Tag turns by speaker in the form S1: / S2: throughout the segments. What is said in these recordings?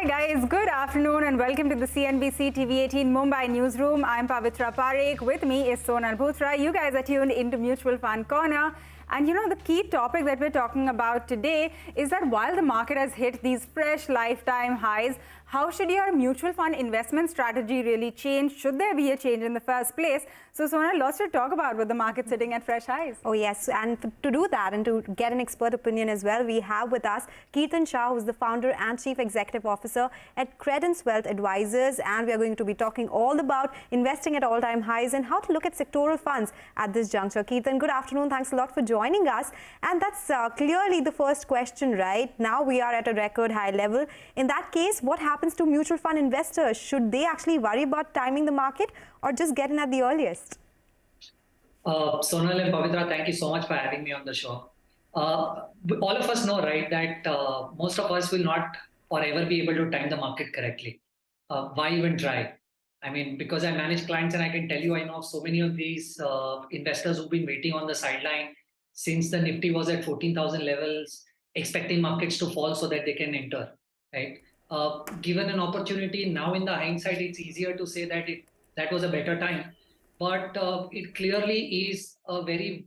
S1: Hi guys, good afternoon and welcome to the CNBC-TV18 Mumbai newsroom. I'm Pavitra Parekh. With me is Sonal Bhutra. You guys are tuned into Mutual Fund Corner. And you know, the key topic that we're talking about today is that while the market has hit these fresh lifetime highs, how should your mutual fund investment strategy really change? Should there be a change in the first place? So Sonal, lots to talk about with the market sitting at fresh highs.
S2: Oh yes, and to do that and to get an expert opinion as well, we have with us Kirtan Shah, who's the founder and chief executive officer at Credence Wealth Advisors, and we are going to be talking all about investing at all-time highs and how to look at sectoral funds at this juncture. Kirtan, good afternoon. Thanks a lot for joining us. And that's clearly the first question, right? Now we are at a record high level. In that case, what happens to mutual fund investors? Should they actually worry about timing the market or just get in at the earliest?
S3: Sonal and Pavitra, thank you so much for having me on the show. All of us know, right, that most of us will not or ever be able to time the market correctly. Why even try? I mean, because I manage clients and I can tell you, I know so many of these investors who've been waiting on the sideline since the Nifty was at 14,000 levels, expecting markets to fall so that they can enter, right? Given an opportunity, now in the hindsight, it's easier to say that that was a better time. But it clearly is a very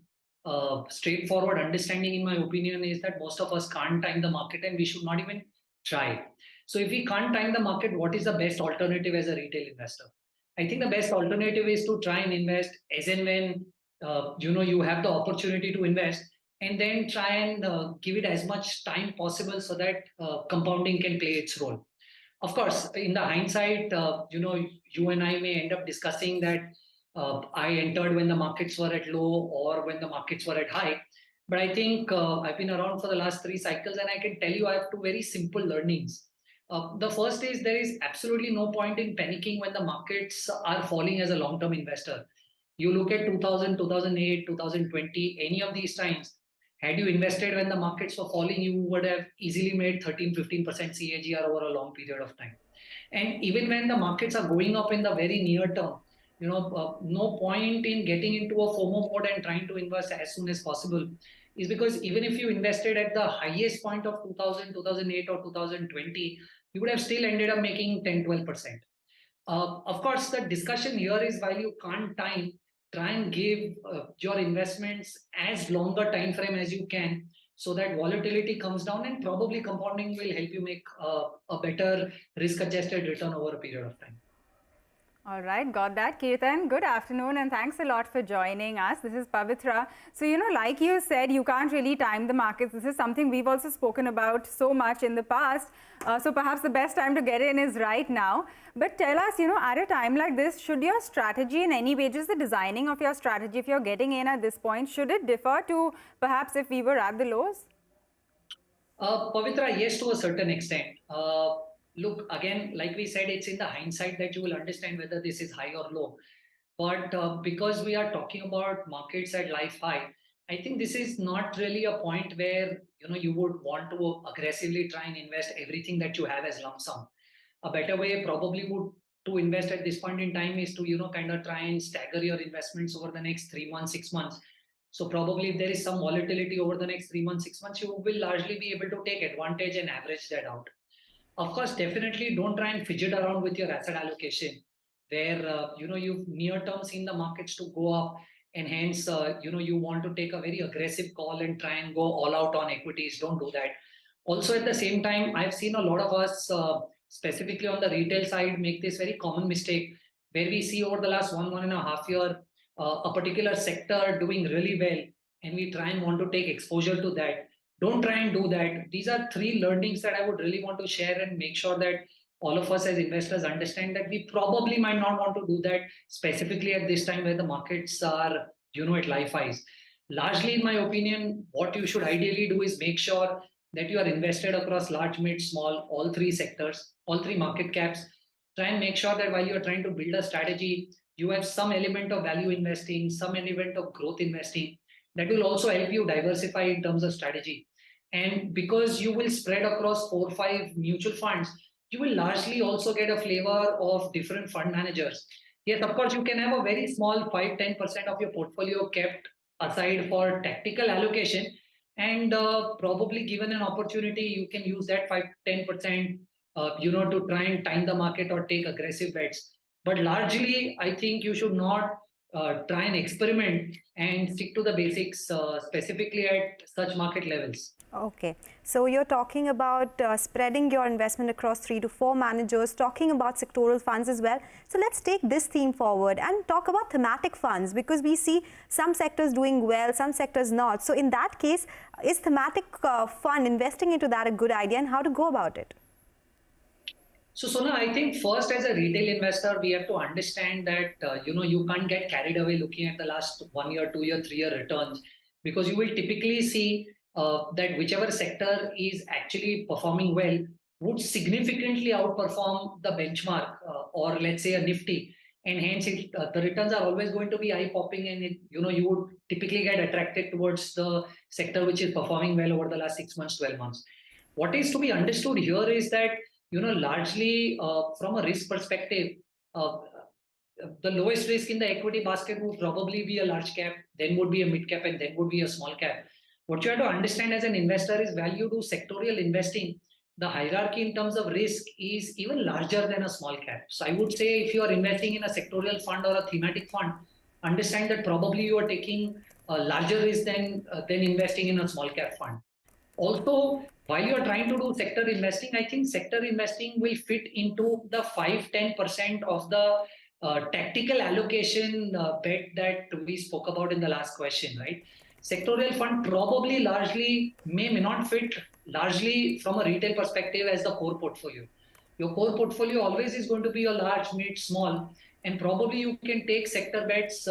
S3: straightforward understanding, in my opinion, is that most of us can't time the market and we should not even try. So if we can't time the market, what is the best alternative as a retail investor? I think the best alternative is to try and invest as and when you have the opportunity to invest, and then try and give it as much time possible so that compounding can play its role. Of course, in the hindsight, you and I may end up discussing that I entered when the markets were at low or when the markets were at high. But I think I've been around for the last 3 cycles, and I can tell you I have 2 very simple learnings. The first is there is absolutely no point in panicking when the markets are falling as a long-term investor. You look at 2000, 2008, 2020, any of these times, had you invested when the markets were falling, you would have easily made 13-15% CAGR over a long period of time. And even when the markets are going up in the very near term, no point in getting into a FOMO mode and trying to invest as soon as possible, is because even if you invested at the highest point of 2000, 2008 or 2020, you would have still ended up making 10-12%. Of course, the discussion here is, while you can't time, try and give your investments as longer time frame as you can, so that volatility comes down, and probably compounding will help you make a better risk-adjusted return over a period of time.
S1: All right, got that, Kirtan. Good afternoon and thanks a lot for joining us. This is Pavitra. So, like you said, you can't really time the markets. This is something we've also spoken about so much in the past. So perhaps the best time to get in is right now. But tell us, at a time like this, should your strategy in any way, just the designing of your strategy, if you're getting in at this point, should it differ to perhaps if we were at the lows?
S3: Pavitra, yes, to a certain extent. Look, again, like we said, it's in the hindsight that you will understand whether this is high or low. But because we are talking about markets at life high, I think this is not really a point where you would want to aggressively try and invest everything that you have as lump sum. A better way probably would to invest at this point in time is to kind of try and stagger your investments over the next 3 months, 6 months. So probably if there is some volatility over the next 3 months, 6 months, you will largely be able to take advantage and average that out. Of course, definitely don't try and fidget around with your asset allocation, where you've near-term seen the markets to go up, and hence you want to take a very aggressive call and try and go all out on equities. Don't do that. Also, at the same time, I've seen a lot of us, specifically on the retail side, make this very common mistake, where we see over the last 1.5 year a particular sector doing really well, and we try and want to take exposure to that. Don't try and do that. These are 3 learnings that I would really want to share and make sure that all of us as investors understand that we probably might not want to do that, specifically at this time where the markets are, at life highs. Largely, in my opinion, what you should ideally do is make sure that you are invested across large, mid, small, all 3 sectors, all 3 market caps. Try and make sure that while you are trying to build a strategy, you have some element of value investing, some element of growth investing. That will also help you diversify in terms of strategy. And because you will spread across 4 or 5 mutual funds, you will largely also get a flavor of different fund managers. Yes, of course, you can have a very small 5-10% of your portfolio kept aside for tactical allocation. And probably given an opportunity, you can use that 5-10% to try and time the market or take aggressive bets. But largely, I think you should not try and experiment and stick to the basics, specifically at such market levels.
S2: Okay, so you're talking about spreading your investment across 3 to 4 managers, talking about sectoral funds as well. So let's take this theme forward and talk about thematic funds, because we see some sectors doing well, some sectors not. So in that case, is thematic fund, investing into that, a good idea, and how to go about it?
S3: So Sona, I think first as a retail investor, we have to understand that you can't get carried away looking at the last 1 year, 2 year, 3 year returns, because you will typically see that whichever sector is actually performing well would significantly outperform the benchmark or let's say a Nifty, and hence the returns are always going to be eye popping, and you would typically get attracted towards the sector which is performing well over the last 6 months, 12 months. What is to be understood here is that largely from a risk perspective, uh, the lowest risk in the equity basket would probably be a large cap, then would be a mid cap, and then would be a small cap. What you have to understand as an investor is while you do sectorial investing, the hierarchy in terms of risk is even larger than a small cap. So I would say if you are investing in a sectorial fund or a thematic fund, understand that probably you are taking a larger risk than investing in a small cap fund. Also, while you are trying to do sector investing, I think sector investing will fit into the 5-10% of the tactical allocation bet that we spoke about in the last question, right? Sectorial fund probably largely may not fit largely from a retail perspective as the core portfolio. Your core portfolio always is going to be a large, mid, small, and probably you can take sector bets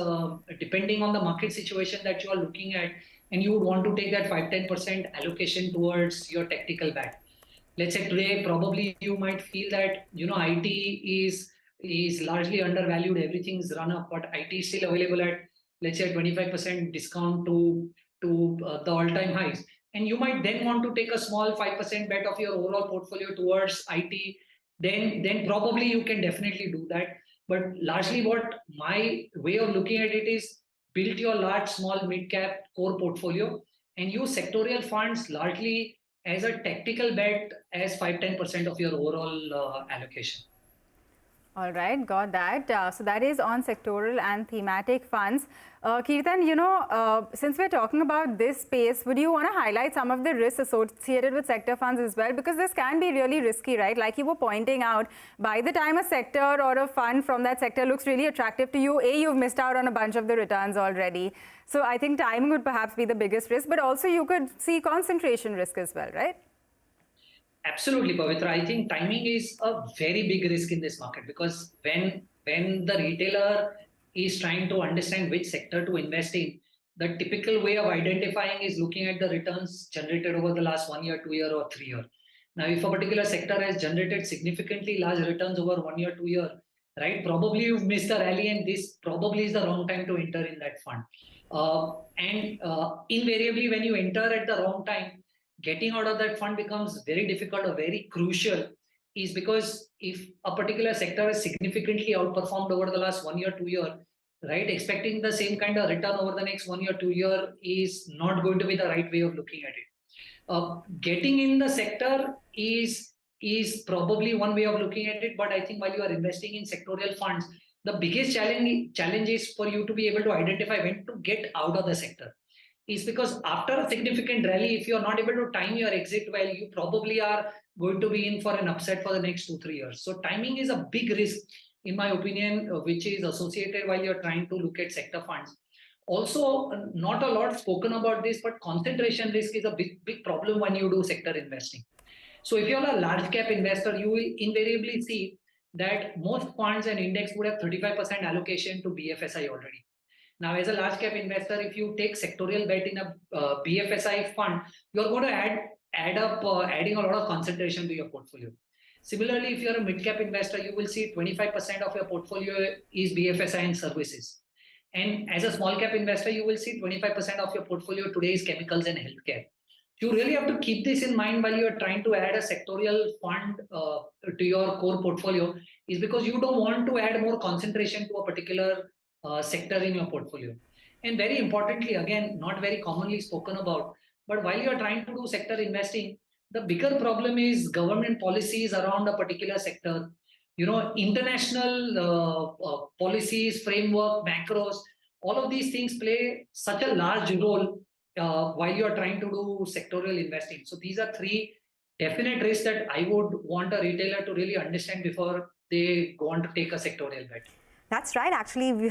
S3: depending on the market situation that you are looking at, and you would want to take that 5-10% allocation towards your tactical bet. Let's say today probably you might feel that IT is largely undervalued, everything's run up, but IT is still available at, let's say, 25% discount to the all-time highs, and you might then want to take a small 5% bet of your overall portfolio towards IT. Then probably you can definitely do that. But largely what my way of looking at it is, build your large, small, mid-cap core portfolio and use sectorial funds largely as a tactical bet as 5-10% of your overall allocation.
S1: All right, got that. So that is on sectoral and thematic funds. Kirtan, since we're talking about this space, would you want to highlight some of the risks associated with sector funds as well? Because this can be really risky, right? Like you were pointing out, by the time a sector or a fund from that sector looks really attractive to you, you've missed out on a bunch of the returns already. So I think timing would perhaps be the biggest risk, but also you could see concentration risk as well, right?
S3: Absolutely, Pavitra. I think timing is a very big risk in this market, because when the retailer is trying to understand which sector to invest in, the typical way of identifying is looking at the returns generated over the last 1 year, 2 year, or 3 year. Now, if a particular sector has generated significantly large returns over 1 year, 2 year, right, probably you've missed the rally, and this probably is the wrong time to enter in that fund. Invariably, when you enter at the wrong time, getting out of that fund becomes very difficult or very crucial, is because if a particular sector has significantly outperformed over the last 1 year, 2 year, right, expecting the same kind of return over the next 1 year, 2 year is not going to be the right way of looking at it. Getting in the sector is probably one way of looking at it, but I think while you are investing in sectorial funds, the biggest challenge is for you to be able to identify when to get out of the sector. Is because after a significant rally, if you're not able to time your exit well, you probably are going to be in for an upset for the next 2-3 years. So timing is a big risk, in my opinion, which is associated while you're trying to look at sector funds. Also, not a lot spoken about this, but concentration risk is a big problem when you do sector investing. So if you're a large cap investor, you will invariably see that most funds and index would have 35% allocation to BFSI already. Now, as a large cap investor, if you take sectorial bet in a BFSI fund, you're going to adding a lot of concentration to your portfolio. Similarly, if you're a mid cap investor, you will see 25% of your portfolio is BFSI and services. And as a small cap investor, you will see 25% of your portfolio today is chemicals and healthcare. You really have to keep this in mind while you're trying to add a sectorial fund to your core portfolio, is because you don't want to add more concentration to a particular sector in your portfolio. And very importantly, again, not very commonly spoken about, but while you're trying to do sector investing, The bigger problem is government policies around a particular sector. International policies, framework, macros, all of these things play such a large role while you are trying to do sectorial investing. So these are three definite risks that I would want a retailer to really understand before they go on to take a sectorial bet.
S2: That's right. Actually,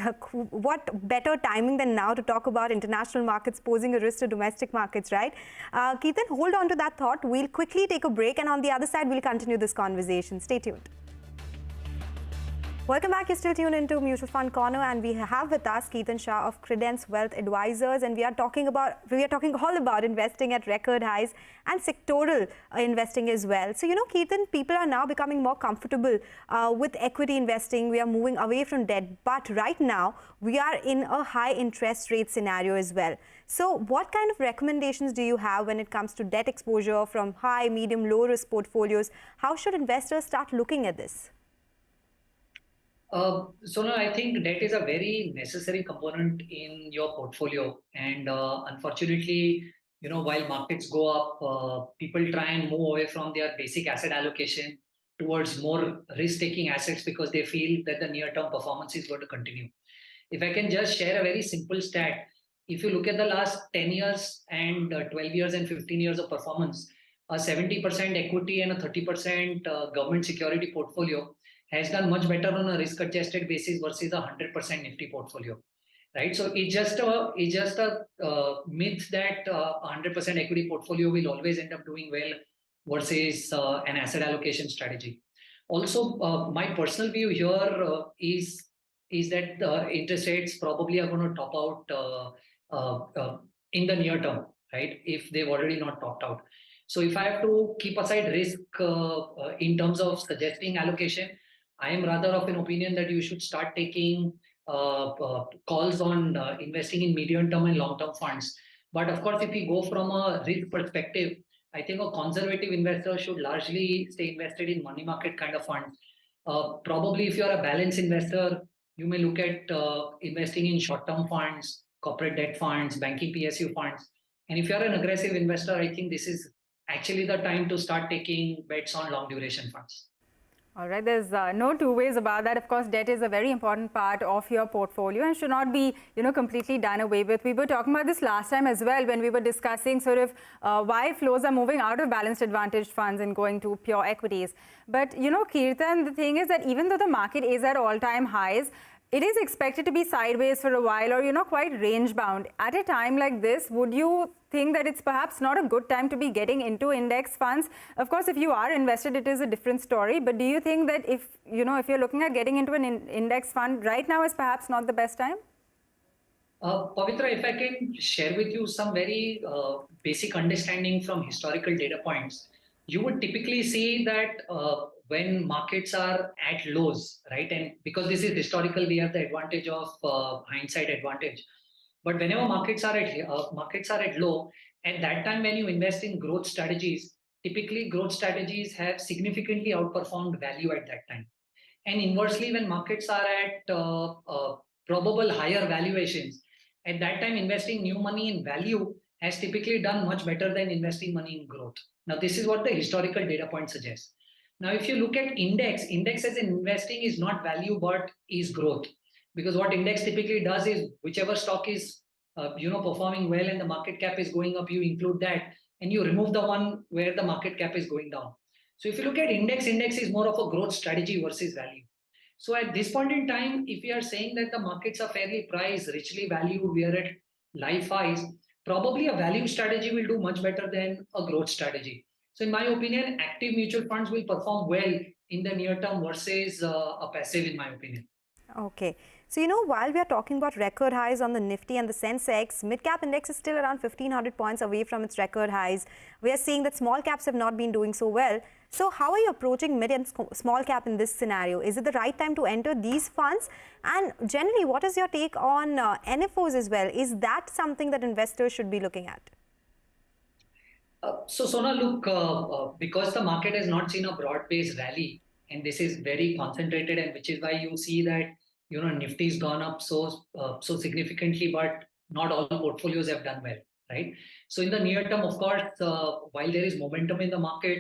S2: what better timing than now to talk about international markets posing a risk to domestic markets, right? Kirtan, hold on to that thought. We'll quickly take a break, and on the other side, we'll continue this conversation. Stay tuned. Welcome back. You're still tuned into Mutual Fund Corner, and we have with us Kirtan Shah of Credence Wealth Advisors, and we are talking all about investing at record highs and sectoral investing as well. So, Kirtan, people are now becoming more comfortable with equity investing. We are moving away from debt, but right now we are in a high interest rate scenario as well. So, what kind of recommendations do you have when it comes to debt exposure from high, medium, low risk portfolios? How should investors start looking at this?
S3: So now I think debt is a very necessary component in your portfolio, and unfortunately, while markets go up, people try and move away from their basic asset allocation towards more risk-taking assets because they feel that the near-term performance is going to continue. If I can just share a very simple stat, if you look at the last 10 years and 12 years and 15 years of performance, a 70% equity and a 30% government security portfolio has done much better on a risk-adjusted basis versus a 100% Nifty portfolio, right? So it's just a myth that a 100% equity portfolio will always end up doing well versus an asset allocation strategy. Also, my personal view here is that the interest rates probably are going to top out in the near term, right? If they've already not topped out. So if I have to keep aside risk in terms of suggesting allocation, I am rather of an opinion that you should start taking calls on investing in medium-term and long-term funds. But of course, if we go from a risk perspective, I think a conservative investor should largely stay invested in money market kind of funds. Probably if you're a balanced investor, you may look at investing in short-term funds, corporate debt funds, banking PSU funds. And if you're an aggressive investor, I think this is actually the time to start taking bets on long duration funds.
S1: All right, there's no two ways about that. Of course, debt is a very important part of your portfolio and should not be, completely done away with. We were talking about this last time as well when we were discussing sort of why flows are moving out of balanced advantage funds and going to pure equities. But, Kirtan, the thing is that even though the market is at all-time highs, it is expected to be sideways for a while or, quite range-bound. At a time like this, would you think that it's perhaps not a good time to be getting into index funds? Of course, if you are invested, it is a different story. But do you think that if you're looking at getting into an index fund, right now is perhaps not the best time?
S3: Pavitra, if I can share with you some very basic understanding from historical data points, you would typically see that when markets are at lows, right? And because this is historical, we have the advantage of hindsight advantage. But whenever markets are at low, at that time when you invest in growth strategies, typically growth strategies have significantly outperformed value at that time. And inversely, when markets are at probable higher valuations, at that time investing new money in value has typically done much better than investing money in growth. Now, this is what the historical data point suggests. Now, if you look at index as in investing is not value, but is growth. Because what index typically does is whichever stock is, performing well and the market cap is going up, you include that and you remove the one where the market cap is going down. So if you look at index is more of a growth strategy versus value. So at this point in time, if we are saying that the markets are fairly priced, richly valued, we are at life highs, probably a value strategy will do much better than a growth strategy. So in my opinion, active mutual funds will perform well in the near term versus a passive, in my opinion.
S2: Okay. So, while we are talking about record highs on the Nifty and the Sensex, mid-cap index is still around 1,500 points away from its record highs. We are seeing that small caps have not been doing so well. So, how are you approaching mid and small cap in this scenario? Is it the right time to enter these funds? And generally, what is your take on NFOs as well? Is that something that investors should be looking at?
S3: So, Sona, look, because the market has not seen a broad-based rally, and this is very concentrated, and which is why you see that Nifty's gone up so significantly, but not all portfolios have done well, right? So in the near term, of course, while there is momentum in the market,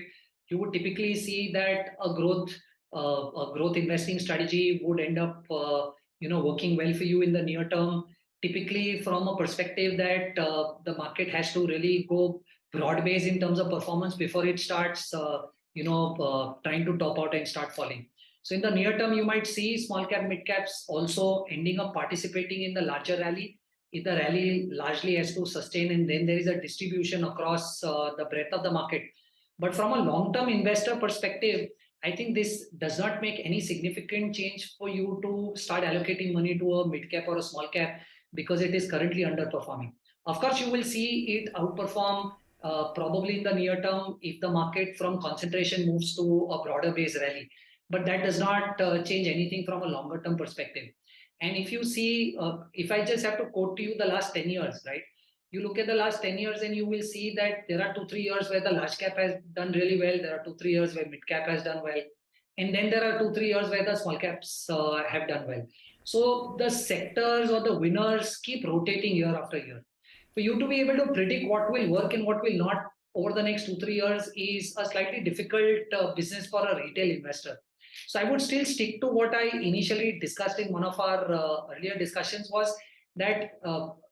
S3: you would typically see that a growth investing strategy would end up, working well for you in the near term. Typically, from a perspective that the market has to really go broad based in terms of performance before it starts, trying to top out and start falling. So in the near term, you might see small cap, mid caps also ending up participating in the larger rally. If the rally largely has to sustain, and then there is a distribution across the breadth of the market. But from a long-term investor perspective, I think this does not make any significant change for you to start allocating money to a mid cap or a small cap because it is currently underperforming. Of course, you will see it outperform probably in the near term if the market from concentration moves to a broader base rally. But that does not change anything from a longer term perspective. And if you see, if I just have to quote to you the last 10 years, right? You look at the last 10 years and you will see that there are 2-3 years where the large cap has done really well. There are 2-3 years where mid cap has done well. And then there are 2-3 years where the small caps have done well. So the sectors or the winners keep rotating year after year. For you to be able to predict what will work and what will not over the next 2-3 years is a slightly difficult business for a retail investor. So I would still stick to what I initially discussed in one of our earlier discussions was that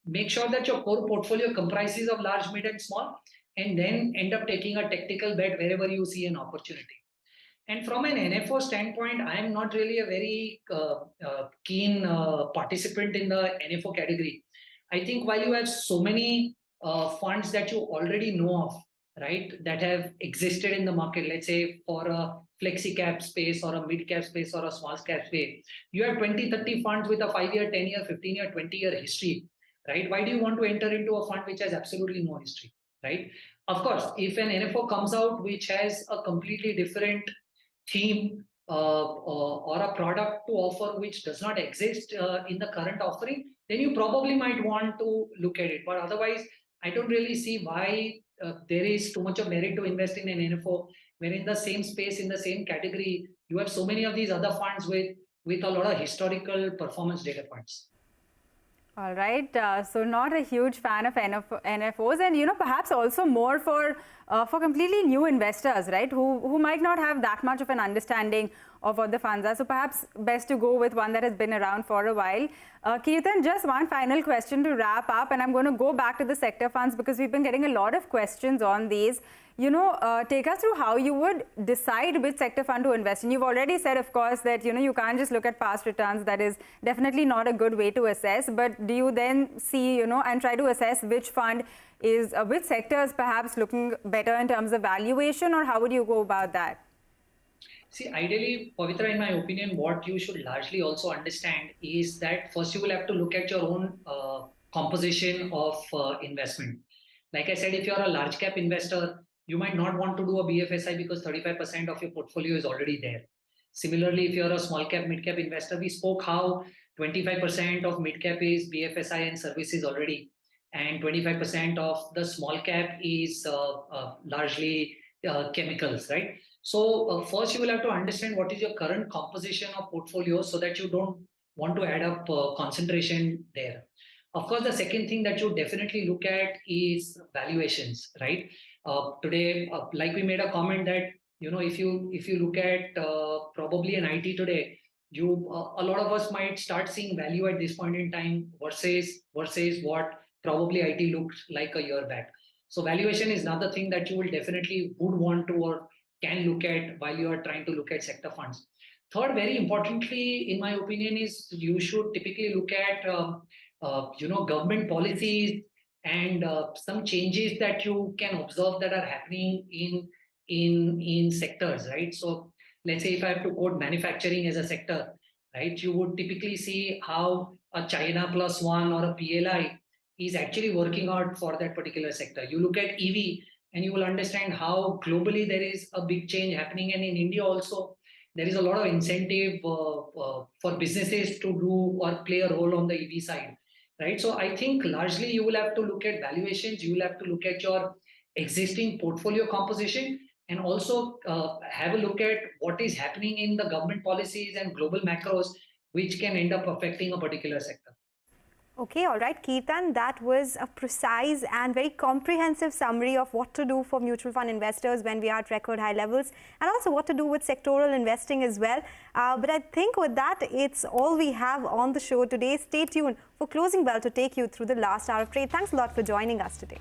S3: make sure that your core portfolio comprises of large, mid and small, and then end up taking a tactical bet wherever you see an opportunity. And from an NFO standpoint, I am not really a very keen participant in the NFO category. I think while you have so many funds that you already know of, right, that have existed in the market, let's say for a flexi cap space or a mid cap space or a small cap space, you have 20-30 funds with a 5-year, 10-year, 15-year, 20-year history, right? Why do you want to enter into a fund which has absolutely no history, right? Of course, if an NFO comes out which has a completely different theme or a product to offer which does not exist in the current offering, then you probably might want to look at it. But otherwise, I don't really see why there is too much of merit to invest in an NFO when in the same space, in the same category, you have so many of these other funds with a lot of historical performance data points.
S1: All right, so not a huge fan of NFOs, and perhaps also more for completely new investors, right, who might not have that much of an understanding of what the funds are. So perhaps best to go with one that has been around for a while. Kirtan, just one final question to wrap up, and I'm going to go back to the sector funds because we've been getting a lot of questions on these. Take us through how you would decide which sector fund to invest in. You've already said, of course, that you can't just look at past returns. That is definitely not a good way to assess. But do you then see, and try to assess which fund is, which sector is perhaps looking better in terms of valuation, or how would you go about that?
S3: See, ideally, Pavitra, in my opinion, what you should largely also understand is that first you will have to look at your own composition of investment. Like I said, if you're a large cap investor, you might not want to do a BFSI because 35% of your portfolio is already there. Similarly, if you're a small cap, mid cap investor, we spoke how 25% of mid cap is BFSI and services already, and 25% of the small cap is largely chemicals, right? So first you will have to understand what is your current composition of portfolio so that you don't want to add up concentration there. Of course, the second thing that you definitely look at is valuations, right? Today, like we made a comment that if you look at probably an IT today, a lot of us might start seeing value at this point in time versus what probably IT looked like a year back. So valuation is another thing that you will definitely would want to or can look at while you are trying to look at sector funds. Third, very importantly, in my opinion, is you should typically look at government policies and some changes that you can observe that are happening in sectors, right? So let's say if I have to quote manufacturing as a sector, right, you would typically see how a China plus one or a PLI is actually working out for that particular sector. You look at EV and you will understand how globally there is a big change happening, and in India also there is a lot of incentive for businesses to do or play a role on the EV side, right? So I think largely you will have to look at valuations, you will have to look at your existing portfolio composition, and also have a look at what is happening in the government policies and global macros, which can end up affecting a particular sector.
S2: Okay, all right, Kirtan, that was a precise and very comprehensive summary of what to do for mutual fund investors when we are at record high levels, and also what to do with sectoral investing as well. But I think with that, it's all we have on the show today. Stay tuned for Closing Bell to take you through the last hour of trade. Thanks a lot for joining us today.